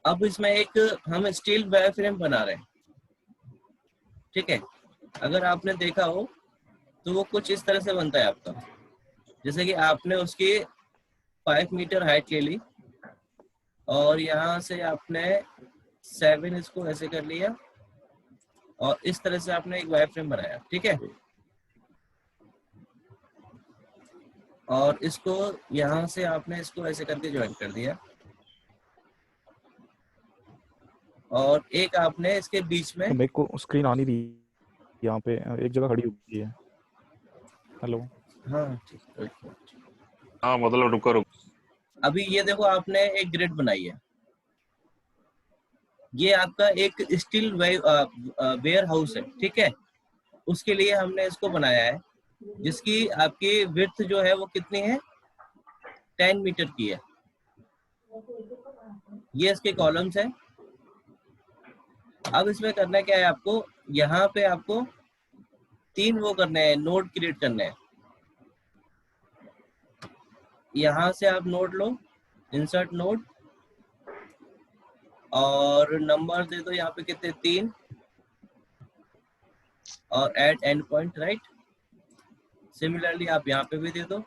अब इसमें एक हम स्टील वायरफ्रेम बना रहे हैं, ठीक है। अगर आपने देखा हो तो वो कुछ इस तरह से बनता है आपका। जैसे कि आपने उसकी 5 मीटर हाइट ले ली और यहाँ से आपने 7 इसको ऐसे कर लिया और इस तरह से आपने एक वायरफ्रेम बनाया, ठीक है। और इसको यहाँ से आपने इसको ऐसे करके ज्वाइन कर दिया और एक आपने इसके बीच में। मेरे को स्क्रीन आनी थी यहाँ पे, एक जगह खड़ी हुई है। हेलो। हाँ ठीक है। हाँ मतलब रुको। अभी ये देखो आपने एक ग्रिड बनाई है, ये आपका एक स्टील वेयर हाउस है, ठीक है। उसके लिए हमने इसको बनाया है, जिसकी आपकी विड्थ जो है वो कितनी है, 10 मीटर की है। ये इसके कॉलम्स हैं। अब इसमें करना क्या है आपको, यहाँ पे आपको 3 वो करने हैं, नोड क्रिएट करने हैं। यहाँ से आप नोड लो, इंसर्ट नोड, और नंबर दे दो यहाँ पे कितने, 3, और add and point, right. Similarly आप यहाँ पे भी दे दो,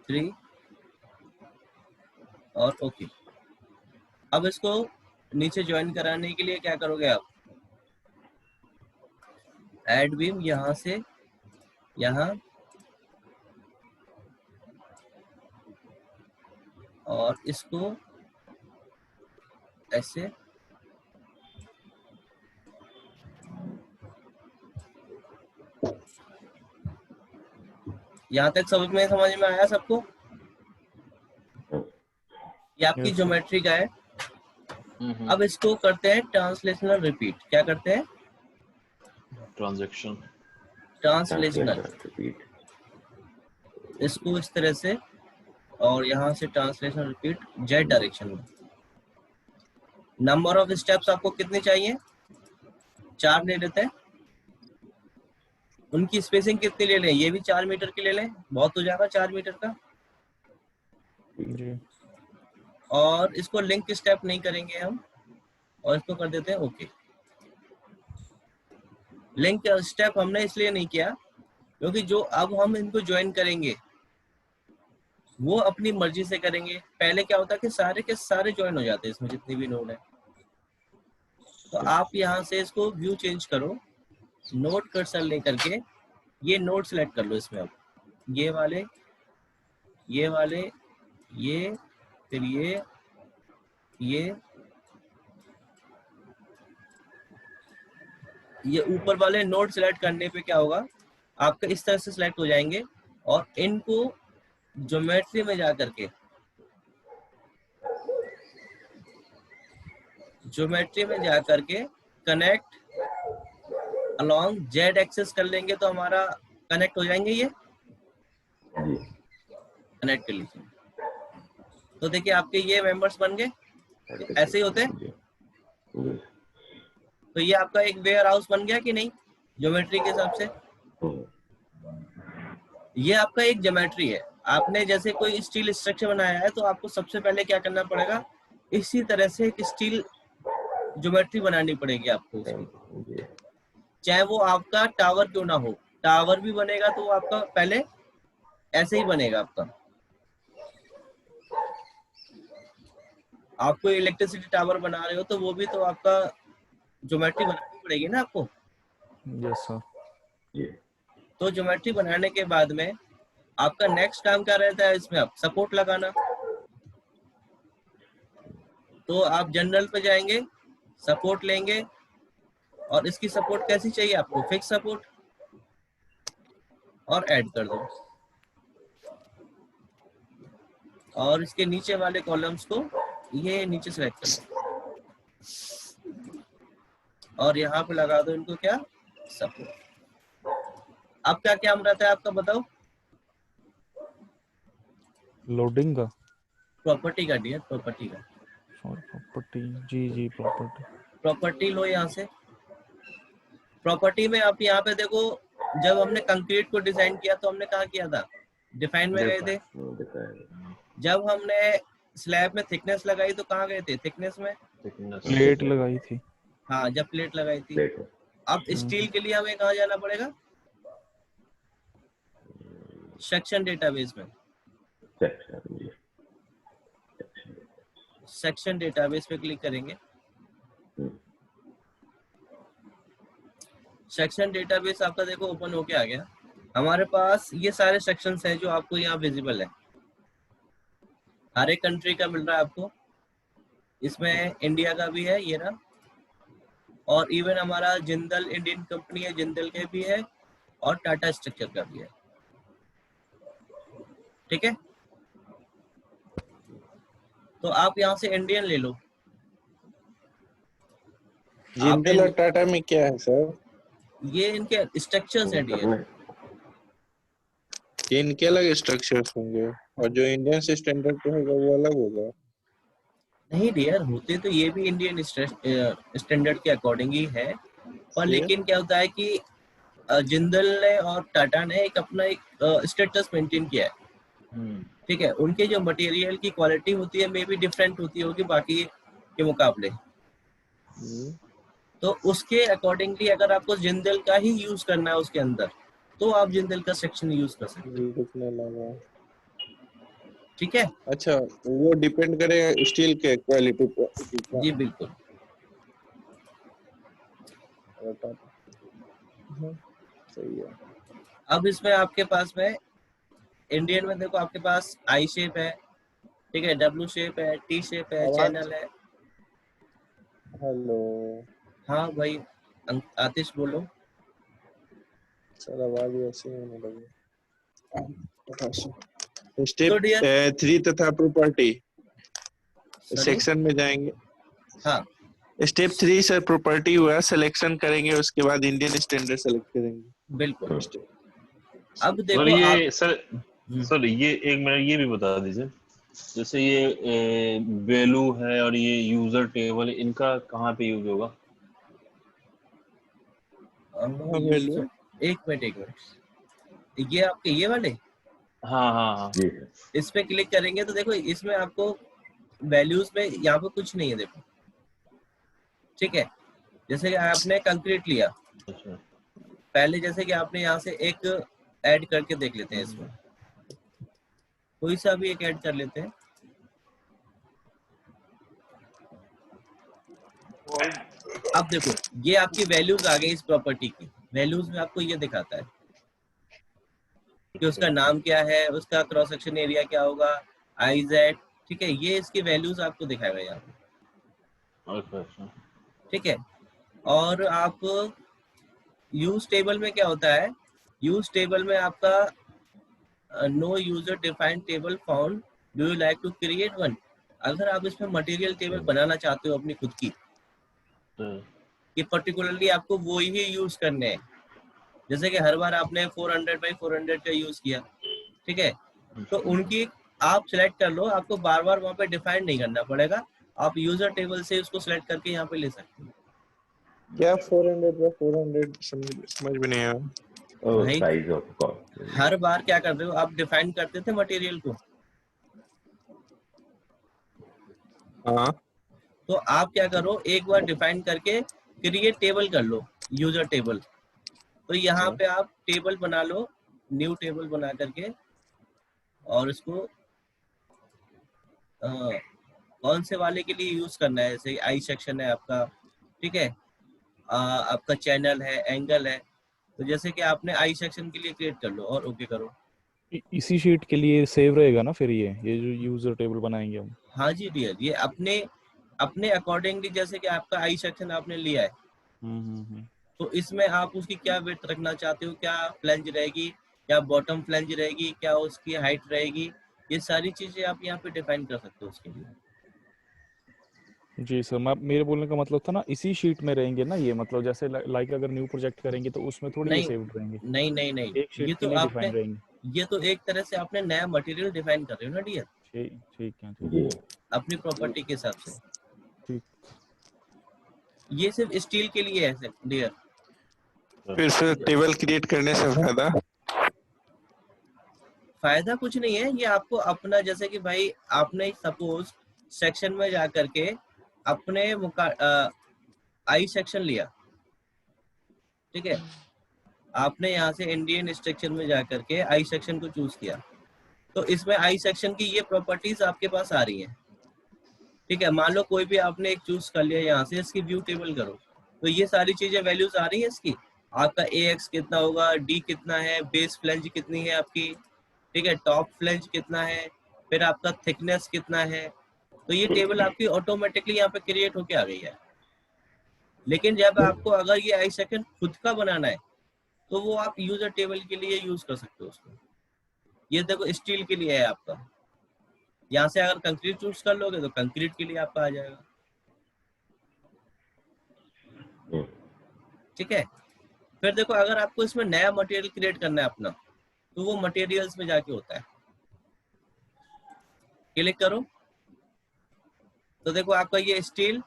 3, और ओके। अब इसको नीचे ज्वाइन कराने के लिए क्या करोगे आप, ऐड बीम, यहाँ से यहाँ, और इसको ऐसे, यहाँ तक समझ में आया सबको। ये आपकी Yes, sir. ज्योमेट्री का है। अब इसको करते हैं ट्रांसलेशनल रिपीट। क्या करते हैं, ट्रांसलेशनल। इसको इस तरह से, और यहाँ से ट्रांसलेशनल रिपीट जेड डायरेक्शन में। नंबर ऑफ स्टेप्स आपको कितने चाहिए, 4 ले लेते हैं। उनकी स्पेसिंग कितनी ले लें, ये भी 4 मीटर की ले लें, बहुत हो जाएगा 4 मीटर का। जी। और इसको लिंक स्टेप नहीं करेंगे हम, और इसको कर देते हैं ओके। लिंक स्टेप हमने इसलिए नहीं किया क्योंकि जो अब हम इनको ज्वाइन करेंगे वो अपनी मर्जी से करेंगे। पहले क्या होता है कि सारे के सारे ज्वाइन हो जाते हैं इसमें, जितनी भी नोड है। तो आप यहाँ से इसको व्यू चेंज करो, नोड कर्सर लेकर के ये नोड सेलेक्ट कर लो इसमें। अब ये वाले, ये वाले, ये, फिर ये ऊपर वाले नोड सेलेक्ट करने पे क्या होगा, आपका इस तरह से सिलेक्ट हो जाएंगे। और इनको ज्योमेट्री में जा करके, कनेक्ट अलोंग जेड एक्सेस कर लेंगे तो हमारा कनेक्ट हो जाएंगे। ये कनेक्ट कर लीजिए तो देखिए आपके ये मेंबर्स बन गए, ऐसे ही होते हैं। तो ये आपका एक वेयर हाउस बन गया कि नहीं, ज्योमेट्री के हिसाब से। ये आपका एक ज्योमेट्री है। आपने जैसे कोई स्टील स्ट्रक्चर बनाया है तो आपको सबसे पहले क्या करना पड़ेगा, इसी तरह से एक स्टील ज्योमेट्री बनानी पड़ेगी आपको। चाहे वो आपका टावर क्यों ना हो, टावर भी बनेगा तो वो आपका पहले ऐसे ही बनेगा आपका। आपको इलेक्ट्रिसिटी टावर बना रहे हो तो वो भी तो आपका ज्योमेट्री बनानी पड़ेगी ना आपको। Yes sir. तो ज्योमेट्री बनाने के बाद में आपका नेक्स्ट काम क्या रहता है, इसमें आप सपोर्ट लगाना। तो आप जनरल पे जाएंगे, सपोर्ट लेंगे, और इसकी सपोर्ट कैसी चाहिए आपको, फिक्स सपोर्ट, और ऐड कर दो। और इसके नीचे वाले कॉलम्स को ये नीचे सेलेक्ट कर लो और यहाँ पे लगा दो इनको क्या, सपोर्ट। अब क्या क्या रहता है आपका, बताओ। लोडिंग का, प्रॉपर्टी का डियर, प्रॉपर्टी का। प्रॉपर्टी, जी प्रॉपर्टी। प्रॉपर्टी लो यहाँ से। प्रॉपर्टी में आप यहाँ पे देखो, जब हमने कंक्रीट को डिजाइन किया तो हमने कहा किया था, डिफाइन में गए थे। जब हमने स्लैब में थिकनेस लगाई तो कहाँ गए थे? थिकनेस में। प्लेट लगाई थी। हाँ, जब प्लेट लगाई थी। अब स्टील के लिए हमें कहाँ जाना पड़ेगा? सेक्शन डेटाबेस में। सेक्शन डेटाबेस पे क्लिक करेंगे। सेक्शन डेटाबेस आपका देखो ओपन होके आ गया। हमारे पास ये सारे सेक्शंस हैं जो आपको यहाँ विजिबल है। हर एक कंट्री का मिल रहा है आपको। इसमें इंडिया का भी है, ये रहा। और इवन हमारा जिंदल इंडियन कंपनी है, जिंदल के भी है, और टाटा स्ट्रक्चर का भी है। ठीक है, तो आप यहाँ से इंडियन ले लो। जिंदल और टाटा में क्या है सर? ये इनके स्ट्रक्चर्स हैं डियर। ये इनके अलग स्ट्रक्चर्स होंगे और जो इंडियन स्टैंडर्ड पे होगा वो अलग होगा। नहीं डियर, होते तो ये भी इंडियन स्टैंडर्ड के अकॉर्डिंग ही है, पर लेकिन क्या होता है कि जिंदल ने और टाटा ने एक अपना एक स्टेटस मेंटेन किया है। ठीक है, उनके जो मटेरियल की क्वालिटी होती है मे भी डिफरेंट होती होगी बाकी के मुकाबले। तो उसके अकॉर्डिंगली अगर आपको जिंदल का ही यूज करना है उसके अंदर, तो आप जिंदल का सेक्शन यूज कर सकते हो। ठीक है, अच्छा, वो डिपेंड करेगा स्टील के क्वालिटी पर। जी बिल्कुल। सही है। अब इसमें आपके पास में इंडियन में देखो आपके पास आई शेप है, ठीक है, डब्ल्यू शेप है, टी शेप है, चैनल है। हेलो, हाँ भाई आतिश बोलो। सर आवाज ऐसे होने लगी। स्टेप तो डियर 3 तथा प्रॉपर्टी सॉरी, सेक्शन में जाएंगे। हाँ स्टेप 3 सर प्रॉपर्टी हुआ, सिलेक्शन करेंगे, उसके बाद इंडियन स्टैंडर्ड सेलेक्ट करेंगे। बिल्कुल। अब सर देखो ये आप सर ये एक मिनट ये भी बता दीजिए, जैसे ये वैल्यू है और ये यूजर टेबल, इनका कहाँ पे यूज होगा? वैल्यू एक मिनट, ये आपके ये वाले, हाँ हाँ हाँ, इस पे क्लिक करेंगे तो देखो इसमें आपको वैल्यूज में यहाँ पे कुछ नहीं है देखो। ठीक है, जैसे कि आपने कंक्रीट लिया, अच्छा पहले जैसे कि आपने यहाँ से एक ऐड करके देख लेते हैं, इसमें कोई सा भी एक ऐड कर लेते हैं। अब देखो ये आपकी वैल्यूज आ गई इस प्रॉपर्टी की। वैल्यूज में आपको ये दिखाता है कि उसका नाम क्या है, उसका क्रॉस सेक्शन एरिया क्या होगा, आईजेड। ठीक है, ये इसकी वैल्यूज आपको दिखाएगा यहाँ पे। अच्छा। ठीक है, और आप यूज टेबल में क्या होता है, यूज टेबल में आपका no user defined table found, do you like to create one. अगर आप इसमें मटेरियल टेबल बनाना चाहते हो अपनी खुद की, कि पर्टिकुलरली आपको वो ही यूज करने हैं, जैसे कि हर बार आपने 400 बाई 400 का यूज किया, ठीक है, तो उनकी आप सिलेक्ट कर लो, आपको बार बार वहाँ पे डिफाइन नहीं करना पड़ेगा, आप यूजर टेबल से उसको सिलेक्ट करके यहाँ पे ले सकते हो। क्या 400 बाय 400 समझ में नहीं आया। साइज ऑफ हर बार क्या कर रहे हो आप, डिफाइन करते थे मटेरियल को, हाँ, तो आप क्या करो एक बार डिफाइन करके क्रिएट टेबल कर लो, यूजर टेबल। तो यहाँ पे आप टेबल बना लो, न्यू टेबल बना करके, और इसको कौन से वाले के लिए यूज करना है, जैसे आई सेक्शन है आपका, ठीक है, आपका चैनल है, एंगल है, तो जैसे कि आपने आई सेक्शन के लिए क्रिएट कर लो और ओके करो। इसी शीट के लिए सेव रहेगा ना फिर ये जो यूजर टेबल बनाएंगे हम? हाँ जी डियर, ये अपने अकॉर्डिंगली, जैसे कि आपका आई सेक्शन आपने लिया है, तो इसमें आप उसकी क्या विड्थ रखना चाहते हो, क्या फ्लेंज रहेगी, क्या बॉटम फ्लेंज रहेगी, क्या उसकी हाइट रहेगी, ये सारी चीजें आप यहाँ पे डिफाइन कर सकते हो उसके लिए। जी सर, मेरे बोलने का मतलब था ना, इसी शीट में रहेंगे ना ये, मतलब जैसे लाइक अगर न्यू प्रोजेक्ट करेंगे तो उसमें थोड़ी ये सेव्ड रहेंगे। नहीं, एक शीट ये के तो लिए आपने, डिफाइन रहेंगे। ये तो एक तरह से आपने नया मटेरियल डिफाइन कर रहे हो ना डियर, ठीक है, अपनी प्रॉपर्टी के हिसाब से। ठीक। ये सिर्फ स्टील के लिए है डियर। फिर टेबल क्रिएट करने से फायदा? फायदा कुछ नहीं है, ये आपको अपना, जैसे कि भाई आपने सपोज सेक्शन में जा करके अपने आई सेक्शन लिया, ठीक है, आपने यहाँ से इंडियन स्ट्रक्चर में जा करके आई सेक्शन को चूज किया, तो इसमें आई सेक्शन की ये प्रॉपर्टीज आपके पास आ रही हैं, ठीक है। मान लो कोई भी आपने एक चूज कर लिया, यहाँ से इसकी व्यू टेबल करो, तो ये सारी चीजें वैल्यूज आ रही है इसकी, आपका AX कितना होगा, D कितना है, बेस फ्लेंज कितनी है आपकी, ठीक है, टॉप फ्लेंज कितना है, फिर आपका थिकनेस कितना है, तो ये टेबल आपकी ऑटोमेटिकली यहाँ पे क्रिएट होके आ गई है। लेकिन जब आपको अगर ये आई सेक्शन खुद का बनाना है, तो वो आप यूजर टेबल के लिए यूज कर सकते हो उसको। ये देखो स्टील के लिए है आपका, यहाँ से अगर कंक्रीट चूज कर लोगे तो कंक्रीट के लिए आपका आ जाएगा, ठीक है। फिर देखो अगर आपको इसमें नया मटेरियल क्रिएट करना है अपना, तो वो मटेरियल्स में जाके होता है, क्लिक करो तो देखो आपका ये स्टील,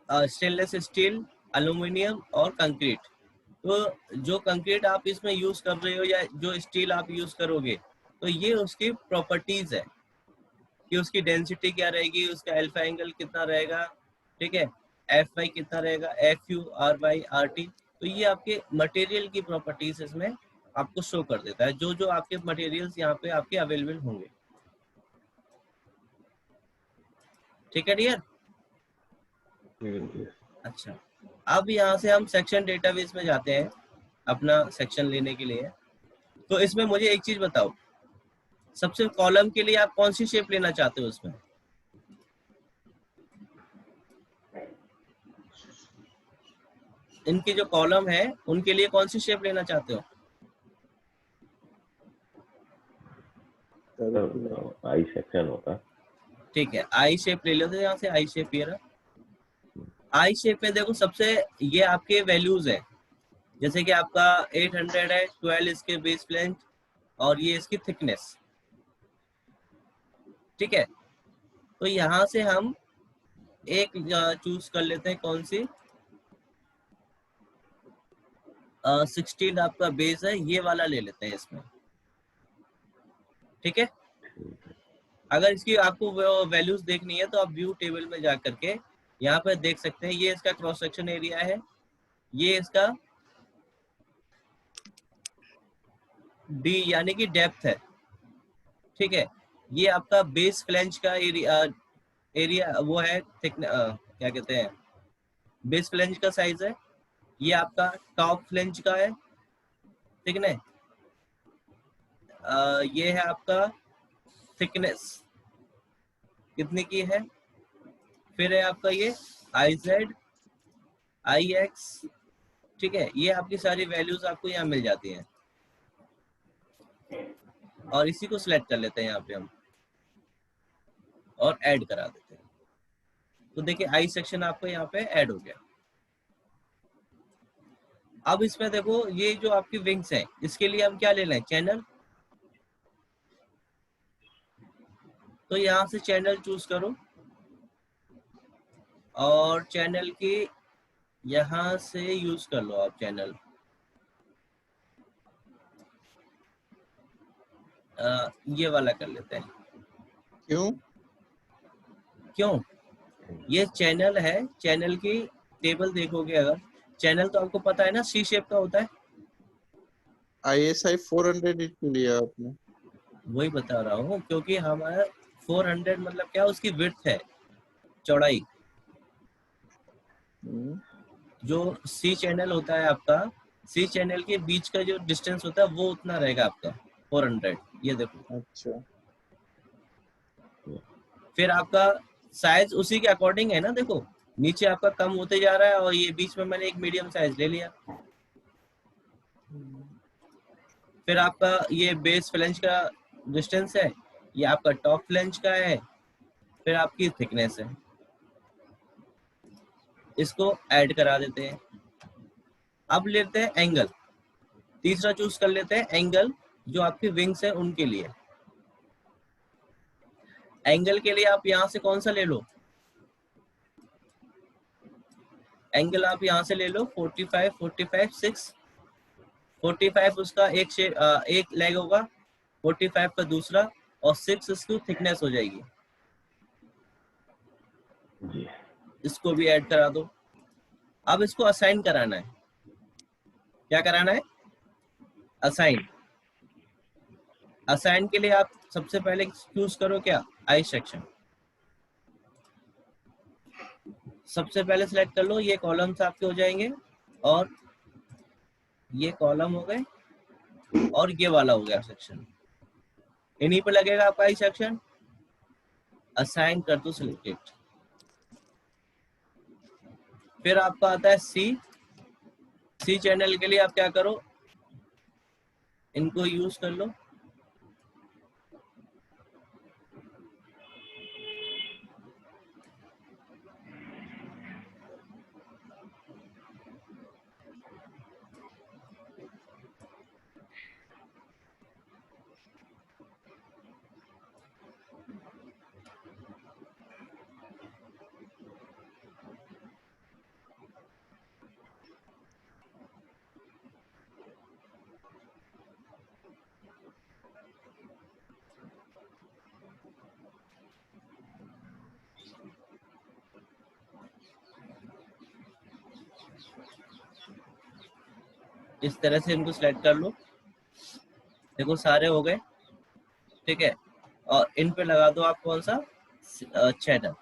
स्टेनलेस स्टील, एल्यूमिनियम और कंक्रीट, तो जो कंक्रीट आप इसमें यूज कर रहे हो या जो स्टील आप यूज करोगे, तो ये उसकी प्रॉपर्टीज है कि उसकी डेंसिटी क्या रहेगी, उसका अल्फा एंगल कितना रहेगा, ठीक है, FY कितना रहेगा, FU RY RT, तो ये आपके मटेरियल की प्रॉपर्टीज इसमें आपको शो कर देता है, जो जो आपके मटेरियल्स यहाँ पे आपके अवेलेबल होंगे, ठीक है डियर। अच्छा, अब यहाँ से हम सेक्शन डेटाबेस में जाते हैं अपना सेक्शन लेने के लिए। तो इसमें मुझे एक चीज बताओ, सबसे कॉलम के लिए आप कौन सी शेप लेना चाहते हो उसमें? इनकी जो कॉलम है उनके लिए कौन सी शेप लेना चाहते हो? आई सेक्शन होता, ठीक है, आई शेप ले लो, तो यहाँ से आई शेप, ये रहा आई शेप में। देखो सबसे ये आपके वैल्यूज है, जैसे कि आपका 800 है, 12 इसके बेस फ्लेंज और ये इसकी थिकनेस, ठीक है। तो यहाँ से हम एक चूज कर लेते हैं, कौन सी 16 आपका बेस है, ये वाला ले लेते हैं इसमें, ठीक है। अगर इसकी आपको वैल्यूज देखनी है तो आप व्यू टेबल में जा करके यहाँ पर देख सकते हैं, ये इसका क्रॉस सेक्शन एरिया है, ये इसका D यानी कि डेप्थ है, ठीक है, ये आपका बेस फ्लेंज का एरिया वो है, क्या कहते हैं, बेस फ्लेंज का साइज है, ये आपका टॉप फ्लेंज का है, ठीक है, ये है आपका थिकनेस कितने की है, फिर है आपका ये IZ IX, ठीक है, ये आपकी सारी वैल्यूज आपको यहाँ मिल जाती हैं, और इसी को सिलेक्ट कर लेते हैं यहाँ पे हम और ऐड करा देते हैं। तो देखिए आई सेक्शन आपको यहाँ पे ऐड हो गया। अब इसमें देखो ये जो आपकी विंग्स हैं, इसके लिए हम क्या ले लें, चैनल, तो यहाँ से चैनल चूज करो और चैनल की यहाँ से यूज कर लो आप चैनल, ये वाला कर लेते हैं। क्यों ये चैनल है, चैनल की टेबल देखोगे अगर, चैनल तो आपको पता है ना सी शेप का होता है, ISI 400 लिया आपने, वही बता रहा हूँ, क्योंकि हमारा 400 मतलब क्या, उसकी विड्थ है, चौड़ाई, जो सी चैनल होता है आपका, सी चैनल के बीच का जो डिस्टेंस होता है वो उतना रहेगा आपका 400, ये देखो। अच्छा, फिर आपका साइज उसी के अकॉर्डिंग है ना, देखो नीचे आपका कम होते जा रहा है और ये बीच में मैंने एक मीडियम साइज ले लिया। फिर आपका ये बेस फ्लेंज का डिस्टेंस है, ये आपका टॉप फ्लेंज का है, फिर आपकी थिकनेस है, इसको ऐड करा देते हैं। अब लेते हैं एंगल, तीसरा चूज कर लेते हैं एंगल, जो आपकी विंग्स है उनके लिए। एंगल के लिए आप यहां से कौन सा ले लो, एंगल आप यहां से ले लो 45, 45, 6, 45 उसका एक लेग होगा, 45 का दूसरा, और 6 इसकी थिकनेस हो जाएगी। जी इसको भी ऐड करा दो। अब इसको असाइन कराना है। क्या कराना है? असाइन। असाइन के लिए आप सबसे पहले चूज करो क्या, आई सेक्शन। सबसे पहले सिलेक्ट कर लो, ये कॉलम्स आपके हो जाएंगे, और ये कॉलम हो गए, और ये वाला हो गया सेक्शन। इन्हीं पे लगेगा आपका आई सेक्शन। असाइन कर दो सिलेक्टेड। फिर आपका आता है सी चैनल के लिए आप क्या करो, इनको यूज कर लो। इस तरह से इनको सिलेक्ट कर लो। देखो सारे हो गए, ठीक है। और इन पे लगा दो आप कौन सा, चैनल।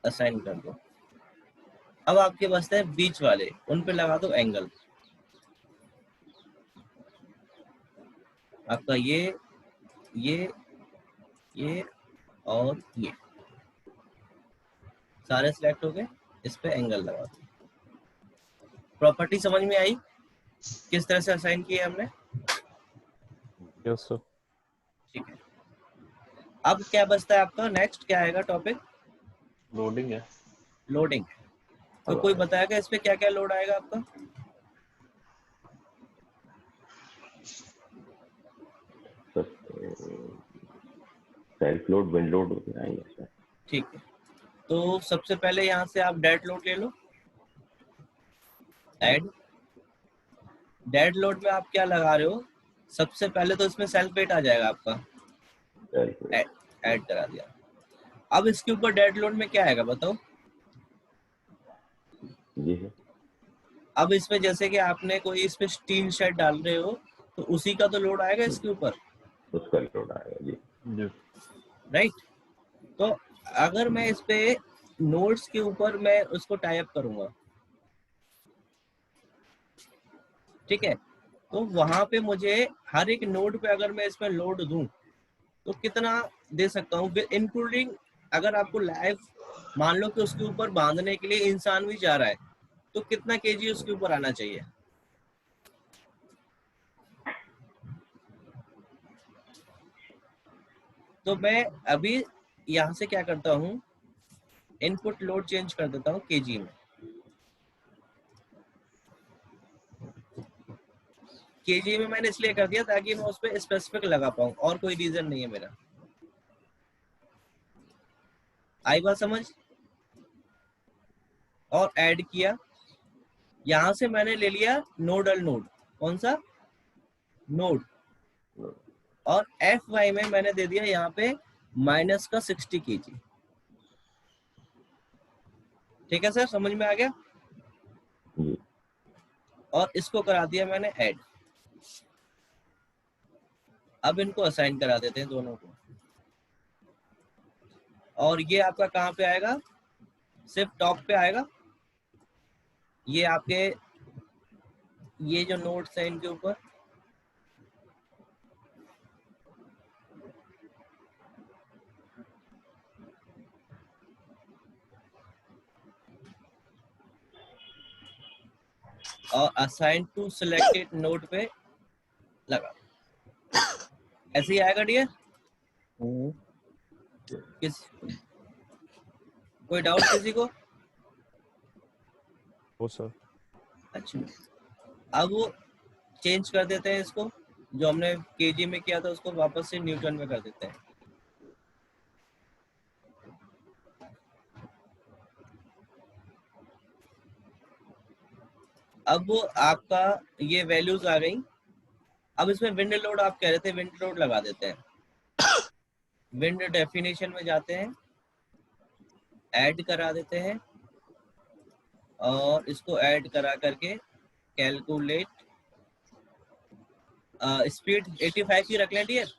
असाइन कर दो। अब आपके बचते हैं बीच वाले, उन पे लगा दो एंगल। आपका ये और ये सारे सिलेक्ट हो गए। इस पे एंगल लगा दो। प्रॉपर्टी समझ में आई किस तरह से असाइन किया हमने? Yes sir. ठीक है। अब क्या बचता है आपका, नेक्स्ट क्या आएगा टॉपिक? लोडिंग है। लोडिंग। तो कोई बताएगा इस पे क्या क्या लोड आएगा आपका? सेल्फ लोड, विंड लोड होते आएंगे सर। ठीक है। तो सबसे पहले यहाँ से आप डेड लोड ले लो। ऐड। डेड लोड में आप क्या लगा रहे हो? सबसे पहले तो इसमें सेल्फ वेट आ जाएगा आपका। Self load. ऐड करा दिया। अब इसके ऊपर डेड लोड में क्या आएगा बताओ? जी सर। अब इसमें जैसे कि आपने कोई इस पे टीन शेड डाल रहे हो, तो उसी का तो लोड आएगा इसके ऊपर, उसका लोड आएगा जी। जी। राइट। तो अगर मैं इस पे नोड्स के ऊपर मैं उसको टाई अप करूंगा, ठीक है, तो वहां पे मुझे हर एक नोड पे अगर मैं इसमें लोड दूं तो कितना दे सकता हूँ, इंक्लूडिंग अगर आपको लाइव मान लो कि उसके ऊपर बांधने के लिए इंसान भी जा रहा है, तो कितना केजी उसके ऊपर आना चाहिए? तो मैं अभी यहाँ से क्या करता हूँ, इनपुट लोड चेंज कर देता हूँ केजी में। केजी में मैंने इसलिए कर दिया ताकि मैं उस पर स्पेसिफिक लगा पाऊँ, और कोई रीजन नहीं है मेरा। आई बात समझ? और ऐड किया। यहां से मैंने ले लिया नोडल नोड। कौन सा नोड? और एफ वाई में मैंने दे दिया यहाँ पे माइनस का 60 केजी। ठीक है सर, समझ में आ गया? जी और इसको करा दिया मैंने ऐड। अब इनको असाइन करा देते हैं दोनों को। और ये आपका कहाँ पे आएगा? सिर्फ टॉप पे आएगा। ये आपके ये जो नोड्स हैं इनके ऊपर। और असाइन टू सिलेक्टेड नोड पे लगा। ऐसे ही आएगा डियर? किस कोई डाउट किसी को? ओ सर। अच्छा, अब वो चेंज कर देते हैं इसको, जो हमने केजी में किया था उसको वापस से न्यूटन में कर देते हैं। अब आपका ये वैल्यूज आ गई। अब इसमें विंड लोड आप कह रहे थे, विंड लोड लगा देते हैं। विंड डेफिनेशन में जाते हैं, ऐड करा देते हैं और इसको ऐड करा करके कैलकुलेट स्पीड 85 की रख लें डियर।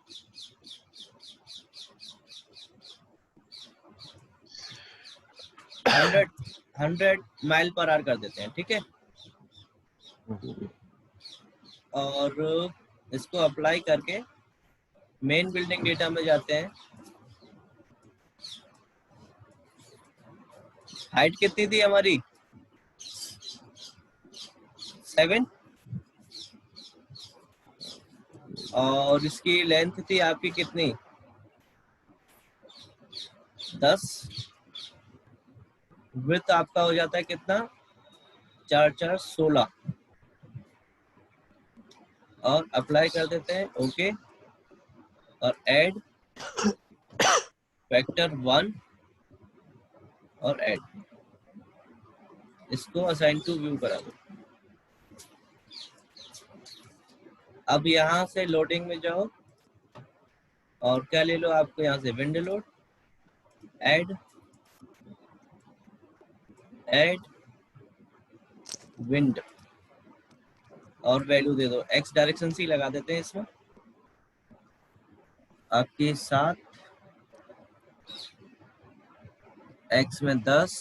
हंड्रेड माइल पर आवर कर देते हैं, ठीक है। और इसको अप्लाई करके मेन बिल्डिंग डेटा में जाते हैं। हाइट कितनी थी हमारी? 7 और इसकी लेंथ थी आपकी कितनी? 10। विड्थ आपका हो जाता है कितना? 4 4 16 और अप्लाई कर देते हैं, ओके। और ऐड फैक्टर 1 और ऐड, इसको असाइन टू व्यू करा दो। अब यहाँ से लोडिंग में जाओ और क्या ले लो, आपको यहाँ से विंड लोड, ऐड विंड और वैल्यू दे दो, एक्स डायरेक्शन से लगा देते हैं इसमें आपके साथ। एक्स में 10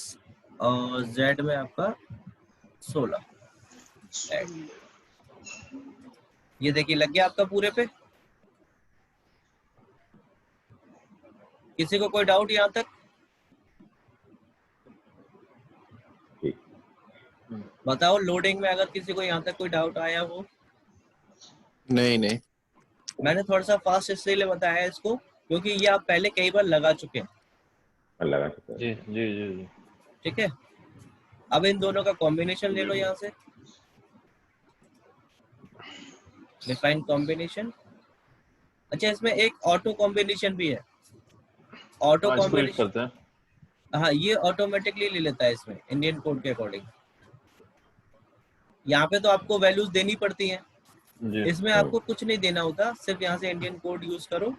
और जेड में आपका 16। ये देखिए लग गया आपका पूरे पे। किसी को कोई डाउट यहाँ तक? ठीक। बताओ लोडिंग में अगर किसी को यहाँ तक कोई डाउट आया हो। नहीं नहीं, मैंने थोड़ा सा फास्ट इसलिए बताया इसको क्योंकि ये आप पहले कई बार लगा चुके हैं, लगा चुका है। जी जी जी जी। ठीक है। अब इन दोनों का कॉम्बिनेशन ले लो यहाँ से, डिफाइन कॉम्बिनेशन। अच्छा इसमें एक ऑटो कॉम्बिनेशन भी है, ऑटो हाँ, इसको यूज कॉम्बिनेशन। करते हैं। हाँ ये ऑटोमेटिकली ले लेता है इसमें इंडियन कोड के अकॉर्डिंग। यहाँ पे तो आपको वैल्यूज देनी पड़ती हैं, जी इसमें आपको कुछ नहीं देना होता, सिर्फ यहाँ से इंडियन कोड यूज करो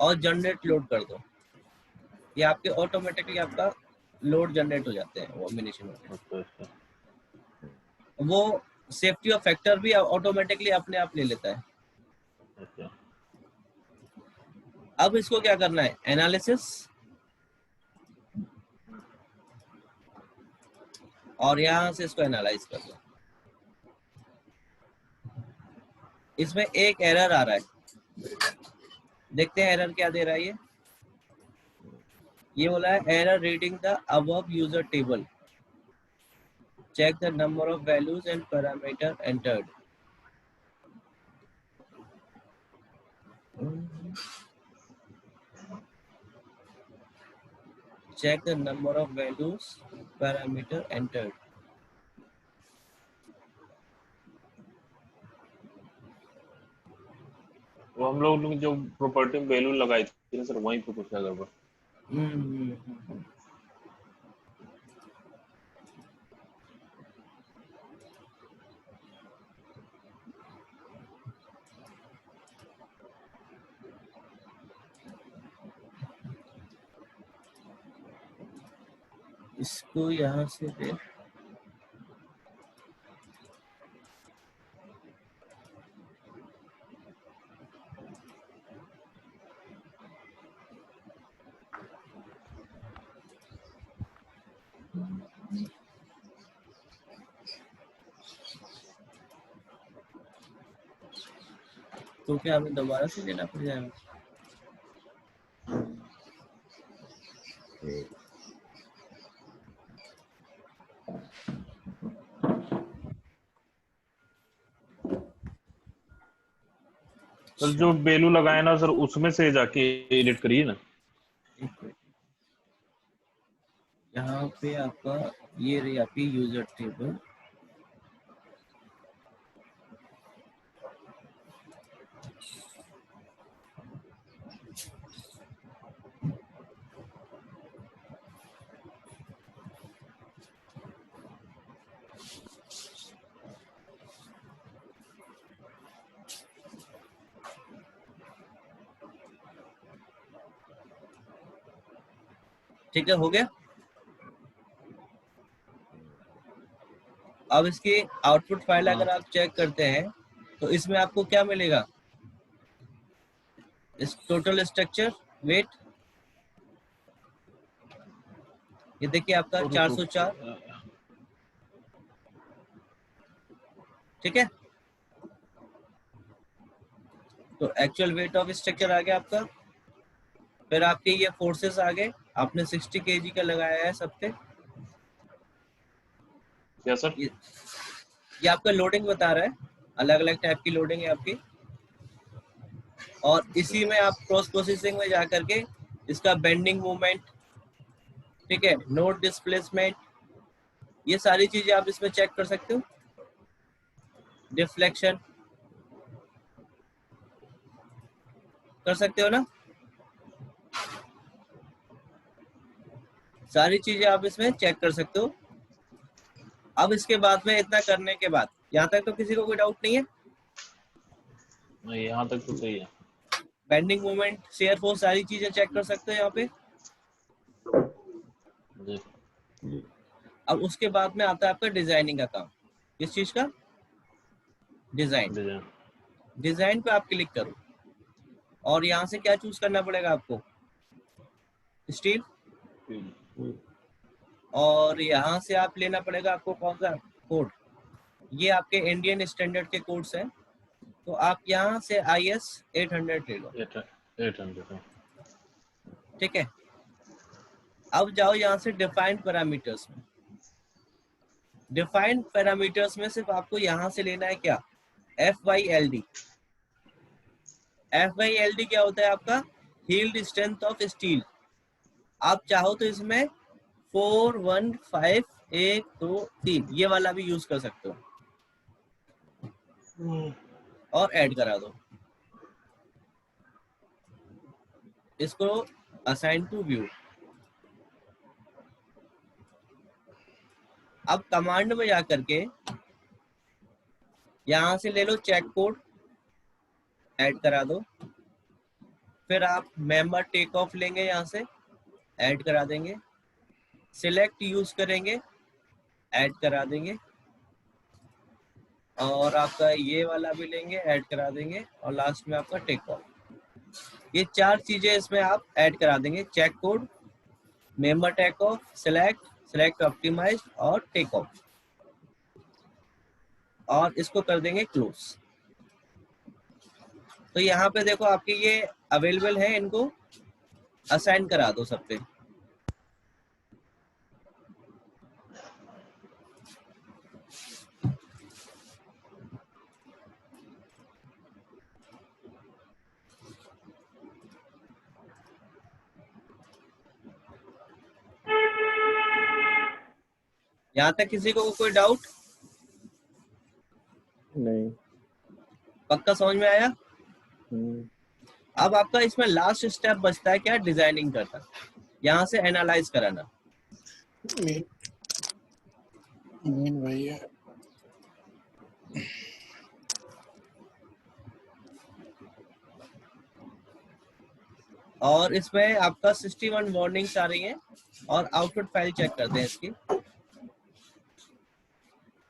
और जनरेट लोड कर दो, ये आपके ऑटोमेटिकली आपका लोड जनरेट हो जाते हैं कॉम्बिनेशन में। अच्छा अच्छा। वो सेफ्टी ऑफ फैक्टर भी ऑटोमेटिकली अपने आप ले लेता है। अच्छा अब इसको क्या करना है, एनालिसिस, और यहां से इसको एनालाइज कर लो। इसमें एक एरर आ रहा है, देखते हैं एरर क्या दे रहा है। ये बोला है error reading the above user table, check the number of values and parameter entered. check the number of values parameter entered। वो हम लोग ने जो प्रॉपर्टी में वैल्यू लगाई थी ना सर, वहीं पे कुछ है गड़बड़। इसको यहाँ से दे, तो क्या हमें दोबारा से लेना पड़ जाएगा? सर जो वैल्यू लगाए ना सर, उसमें से जाके एडिट करिए ना। यहाँ पे आपका ये रही आपकी यूजर टेबल, ठीक है, हो गया। अब इसकी आउटपुट फाइल हाँ। अगर आप चेक करते हैं तो इसमें आपको क्या मिलेगा, इस टोटल स्ट्रक्चर वेट, ये देखिए आपका 404, ठीक है। तो एक्चुअल वेट ऑफ स्ट्रक्चर आ गया आपका। फिर आपके ये फोर्सेस आ गए, आपने 60 kg का लगाया है सब पे। क्या सर? ये आपका लोडिंग बता रहा है, अलग अलग टाइप की लोडिंग है आपकी। और इसी में आप क्रॉस प्रोसेसिंग में जाकर के इसका बेंडिंग मूवमेंट, ठीक है, नोड डिस्प्लेसमेंट, ये सारी चीजें आप इसमें चेक कर सकते हो। डिफ्लेक्शन कर सकते हो ना, सारी चीजें आप इसमें चेक कर सकते हो। अब इसके बाद में इतना करने के बाद यहाँ तक तो किसी को कोई डाउट नहीं है? नहीं, यहाँ तक तो सही है। बेंडिंग मोमेंट, शेयर फोर्स, सारी चीजें चेक कर सकते हो यहाँ पे। जी। जी अब उसके बाद में आता है आपका डिजाइनिंग का काम। किस चीज का? डिजाइन। डिजाइन। डिजाइन पे आप क्लिक करो और यहाँ से क्या चूज करना पड़ेगा आपको, स्टील। और यहाँ से आप लेना पड़ेगा आपको कौन सा कोड, ये आपके इंडियन स्टैंडर्ड के कोड्स हैं, तो आप यहाँ से IS 800 ले लो, 800। ठीक है। अब जाओ यहाँ से डिफाइंड पैरामीटर्स में। डिफाइंड पैरामीटर्स में सिर्फ आपको यहाँ से लेना है क्या, FYLD। FYLD क्या होता है आपका, यील्ड स्ट्रेंथ ऑफ स्टील। आप चाहो तो इसमें 4, 1, 5, 1, 2, 3 ये वाला भी यूज कर सकते हो और ऐड करा दो इसको, असाइन टू व्यू। अब कमांड में जाकर के यहां से ले लो चेक कोड, ऐड करा दो। फिर आप मेंबर टेक ऑफ लेंगे, यहाँ से ऐड करा देंगे। सिलेक्ट यूज करेंगे, ऐड करा देंगे। और आपका ये वाला भी लेंगे, ऐड करा देंगे। और लास्ट में आपका टेक ऑफ। ये 4 चीजें इसमें आप ऐड करा देंगे, check code, member take off, select optimize और टेक ऑफ। और इसको कर देंगे क्लोज। तो यहाँ पे देखो आपके ये अवेलेबल है, इनको असाइन करा दो सब पे। यहाँ तक किसी को कोई डाउट? नहीं। पक्का समझ में आया? अब आपका इसमें लास्ट स्टेप बचता है क्या, डिजाइनिंग करना, यहाँ से एनालाइज कराना। मेन वही है। और इसमें आपका 61 वार्निंग्स आ रही हैं। और आउटपुट फाइल चेक करते हैं इसकी।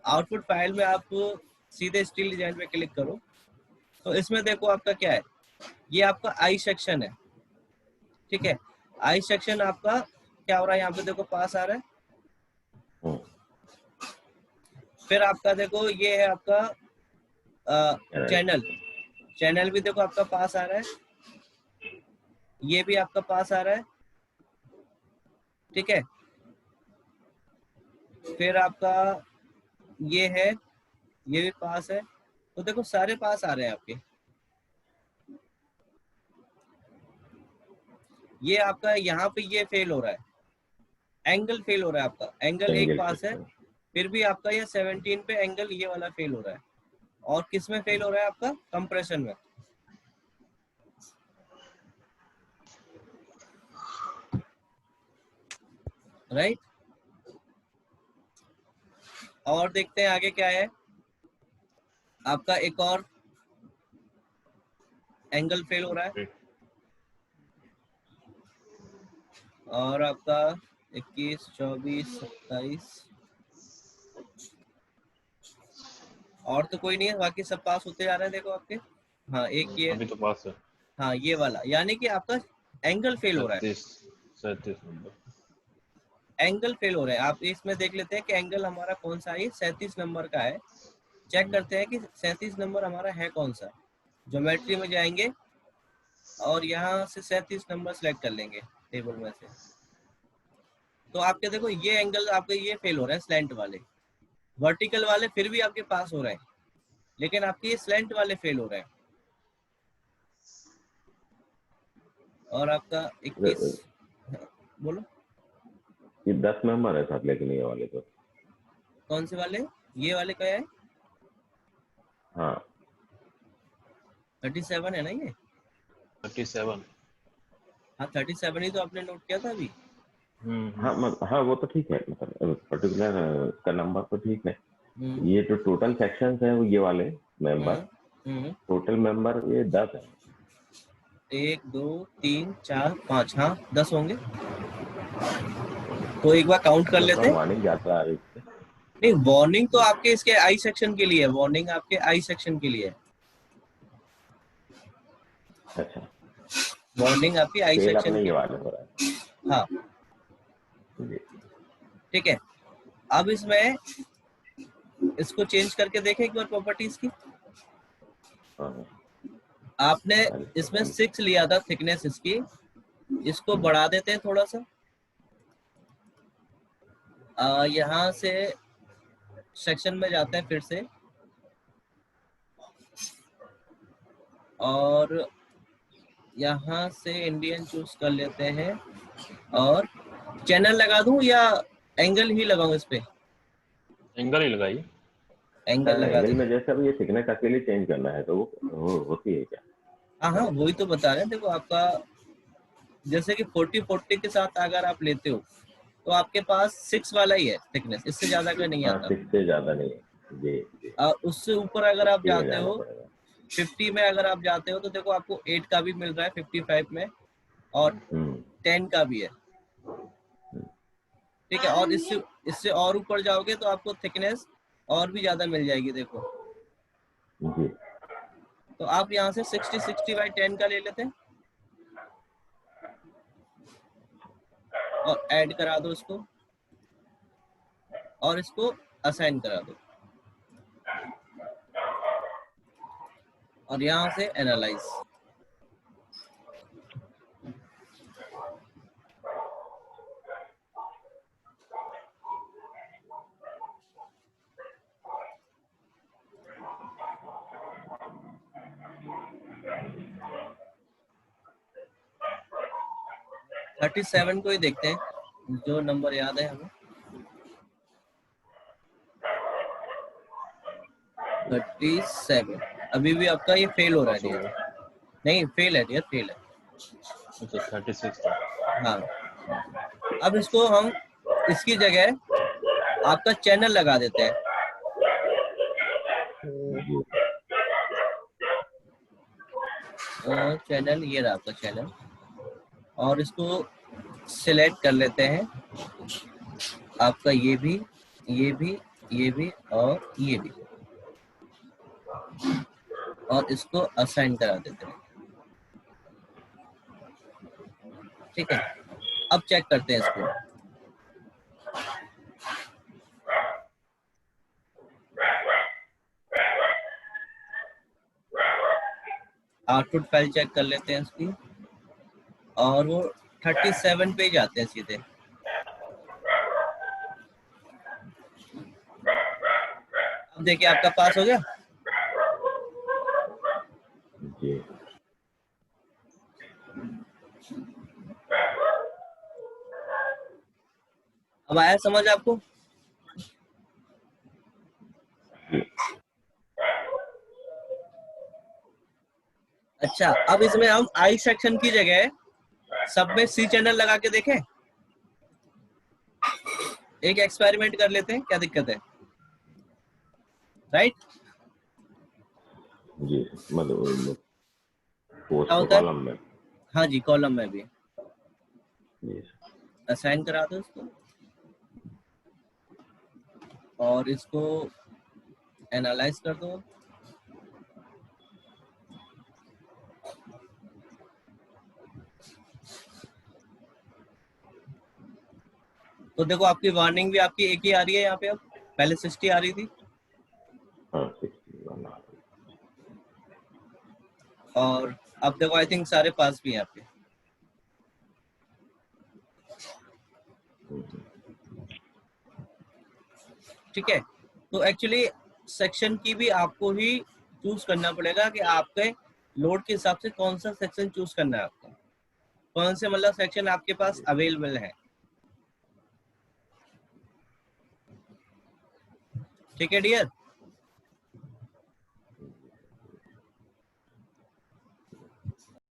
आउटपुट फाइल में आप सीधे स्टील डिजाइन पे क्लिक करो तो इसमें देखो आपका क्या है, ये आपका आई सेक्शन है, ठीक है। आई सेक्शन आपका क्या हो रहा है, यहाँ पे देखो पास आ रहा है। फिर आपका देखो ये है आपका चैनल भी देखो आपका पास आ रहा है, ये भी आपका पास आ रहा है, ठीक है। फिर आपका ये है, ये भी पास है। तो देखो सारे पास आ रहे हैं आपके। ये आपका यहाँ पे ये फेल हो रहा है, एंगल फेल हो रहा है आपका, एंगल एक पास है। फिर भी आपका ये 17 पे एंगल ये वाला फेल हो रहा है। और किस में फेल हो रहा है आपका, कंप्रेशन में, राइट। और देखते हैं आगे क्या है। आपका एक और एंगल फेल हो रहा है। और आपका 21, 24, 27 और तो कोई नहीं है, बाकी सब पास होते जा रहे हैं। देखो आपके, हाँ एक ये, अभी तो पास है। हाँ ये वाला, यानी कि आपका एंगल फेल हो रहा है, 37 नंबर। एंगल फेल हो रहा है। आप इसमें देख लेते हैं कि एंगल हमारा कौन सा है, 37 नंबर का है। चेक करते हैं कि 37 नंबर हमारा है कौन सा। ज्योमेट्री में जाएंगे और यहाँ से 37 नंबर सेलेक्ट कर लेंगे टेबल में से। तो आपके देखो ये एंगल आपके ये फेल हो रहा है, स्लैंट वाले। वर्टिकल वाले फिर भी आपके पास हो रहे हैं, लेकिन आपके ये स्लैंट वाले फेल हो रहे हैं। और आपका 21, बोलो ये 10 मेंबर है साथ, लेकिन ये वाले तो कौन से वाले, ये वाले क्या है? हाँ 37 है ना ये? 37। हाँ 37 ही तो आपने नोट किया था अभी। हाँ वो तो ठीक है, मतलब पर्टिकुलर का नंबर तो ठीक है। ये जो टोटल सेक्शंस है वो ये वाले मेंबर, टोटल मेंबर ये 10 है। 1 2 3 4 5, हाँ 10 होंगे। तो एक बार काउंट कर लेते हैं। वार्निंग ज्यादा आ रही है। नहीं, वार्निंग तो आपके इसके आई सेक्शन के लिए है, वार्निंग आपके आई सेक्शन के लिए है। अच्छा, वार्निंग आपकी आई फेल सेक्शन अपने के ये लिए। वाले हो रहा है। हाँ जी। ठीक है, अब इसमें इसको चेंज करके देखें एक बार प्रॉपर्टीज की। हाँ, आपने इसमें 6 लिया था थिकनेस इसकी, इसको बढ़ा देते हैं थोड़ा सा। यहाँ से सेक्शन में जाते हैं फिर से, और यहाँ से इंडियन चूज कर लेते हैं, और चैनल लगा दूं या एंगल ही लगाऊं इस पे? एंगल ही लगाइए। एंगल लगा एंगल दें। में जैसे अब ये थिकनेस अकेले चेंज करना है तो वो होती है क्या? हाँ हाँ वही तो बता रहे हैं। देखो आपका जैसे कि 40 के साथ अगर आप लेते हो तो आपके पास 6 वाला ही है थिकनेस, इससे ज्यादा का नहीं हाँ आता। 6 से ज्यादा नहीं है जी जी। उससे ऊपर अगर आप 50 में जाते जाना हो, पड़ेगा। 50 में अगर आप जाते हो तो देखो आपको 8 का भी मिल रहा है 55 में, और 10 का भी है। ठीक है, और इससे इससे और ऊपर जाओगे तो आपको थिकनेस और भी ज्यादा मिल जाएगी। देखो जी। तो आप यहाँ से 60/10 का ले लेते हैं और ऐड करा दो इसको, और इसको असाइन करा दो, और यहाँ से एनालाइज। जी 37 को ही देखते हैं, जो नंबर याद है हमें। 37 अभी भी आपका ये फेल हो रहा है पास हो डियर। गया। नहीं फेल है डियर, फेल है। अच्छा 36 था। हाँ, अब इसको हम इसकी जगह आपका चैनल लगा देते हैं। चैनल ये रहा आपका चैनल, और इसको सिलेक्ट कर लेते हैं। आपका ये भी, ये भी, ये भी और ये भी, और इसको असाइन करा देते हैं। ठीक है, अब चेक करते हैं इसको। आउटपुट फाइल चेक कर लेते हैं इसकी, और वो 37 पे जाते हैं सीधे। अब देखिए आपका पास हो गया। जी। अब आया समझ आपको? अच्छा, अब इसमें हम आई सेक्शन की जगह सब में सी चैनल लगा के देखें। एक एक्सपेरिमेंट कर लेते हैं, क्या दिक्कत है? राइट? जी मतलब पोस्ट क्या होता है? कॉलम में। हाँ जी, कॉलम में भी। जी असाइन करा दो इसको और इसको एनालाइज कर दो। तो देखो आपकी वार्निंग भी आपकी एक ही आ रही है यहाँ पे, अब पहले 60 आ रही थी हाँ 61 आ रही और अब देखो आई थिंक सारे पास भी हैं आपके। ठीक है, तो एक्चुअली सेक्शन की भी आपको ही चूज करना पड़ेगा कि आपके लोड के हिसाब से कौन सा सेक्शन चूज करना है आपको, कौन से मतलब सेक्शन आपके पास अवेलेबल है। ठीक है डियर।